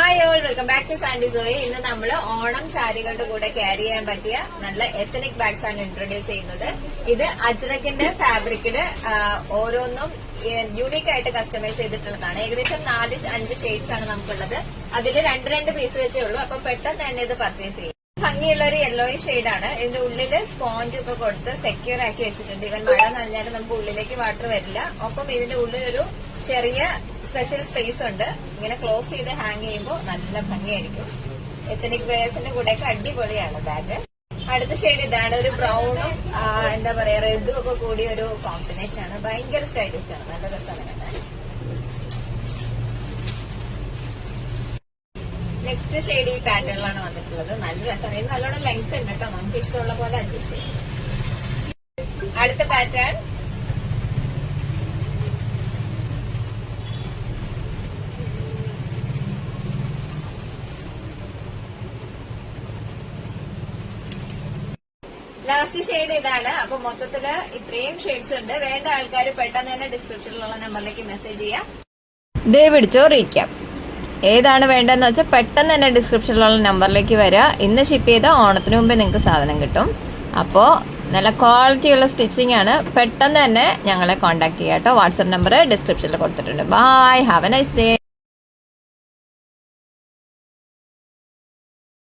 Hi all, welcome back to Sandy സോയി. ഇന്ന് നമ്മൾ ഓണം സാരികളുടെ കൂടെ ക്യാരി ചെയ്യാൻ പറ്റിയ നല്ല എത്തനിക് ബാഗ്സ് ആണ് ഇൻട്രൊഡ്യൂസ് ചെയ്യുന്നത്. ഇത് അജ്രക്കിന്റെ ഫാബ്രിക്കില് ഓരോന്നും യൂണീക്ക് ആയിട്ട് കസ്റ്റമൈസ് ചെയ്തിട്ടുള്ളതാണ്. ഏകദേശം 4-5 ഷെയ്ഡ്സ് ആണ് നമുക്കുള്ളത്. അതിൽ രണ്ട് പീസ് വെച്ചേ ഉള്ളൂ. അപ്പൊ പെട്ടെന്ന് തന്നെ ഇത് പർച്ചേസ് ചെയ്യും. ഭംഗിയുള്ള ഒരു യെല്ലോയിഷ് ഷെയ്ഡാണ്. ഇതിന്റെ ഉള്ളില് സ്പോഞ്ച് ഒക്കെ കൊടുത്ത് സെക്യൂർ ആക്കി വെച്ചിട്ടുണ്ട്. ഇവൻ മഴ നനഞ്ഞാലും നമുക്ക് ഉള്ളിലേക്ക് വാട്ടർ വരില്ല. ഒപ്പം ഇതിന്റെ ഉള്ളിലൊരു ചെറിയ സ്പെഷ്യൽ സ്പേസ് ഉണ്ട്. ഇങ്ങനെ ക്ലോസ് ചെയ്ത് ഹാങ് ചെയ്യുമ്പോൾ നല്ല ഭംഗിയായിരിക്കും. എത്തനിക് വെയേഴ്സിന്റെ കൂടെയൊക്കെ അടിപൊളിയാണ് ബാഗ്. അടുത്ത ഷെയ്ഡ് ഇതാണ്. ഒരു ബ്രൗണും എന്താ പറയാ റെഡും ഒക്കെ കൂടിയ ഒരു കോമ്പിനേഷൻ ആണ്. ഭയങ്കര സ്റ്റൈലിഷ് ആണ്. നല്ല രസമാണ് കാണാൻ. നെക്സ്റ്റ് ഷെയ്ഡ് ഈ പാറ്റേണിലാണ് വന്നിട്ടുള്ളത്. നല്ല രസമാണ്. ഇത് നല്ലോണം ലെങ്ത് ഉണ്ട് കേട്ടോ. നമുക്ക് ഇഷ്ടമുള്ള പോലെ അഡ്ജസ്റ്റ് ചെയ്യാം. അടുത്ത പാറ്റേൺ ലാസ്റ്റ് ഷെയ്ഡ് ഇതാണ്. അപ്പൊ മൊത്തത്തില് ഇത്രയും ഷെയ്ഡ്സ് ഉണ്ട്. വേണ്ട ആൾക്കാർ പെട്ടെന്ന് തന്നെ ഡിസ്ക്രിപ്ഷനിലുള്ള നമ്പറിലേക്ക് മെസ്സേജ് ചെയ്യാം. പിടിച്ചോ റീക്കാം. ഏതാണ് വേണ്ടതെന്ന് വെച്ചാൽ പെട്ടെന്ന് തന്നെ ഡിസ്ക്രിപ്ഷനിലുള്ള നമ്പറിലേക്ക് വരിക. ഇന്ന് ഷിപ്പ് ചെയ്ത ഓണത്തിന് മുമ്പേ നിങ്ങൾക്ക് സാധനം കിട്ടും. അപ്പോൾ നല്ല ക്വാളിറ്റിയുള്ള സ്റ്റിച്ചിങ് ആണ്. പെട്ടെന്ന് തന്നെ ഞങ്ങളെ കോൺടാക്ട് ചെയ്യാം കേട്ടോ. വാട്സ്ആപ്പ് നമ്പർ ഡിസ്ക്രിപ്ഷനിൽ കൊടുത്തിട്ടുണ്ട്. Bye, have a nice day.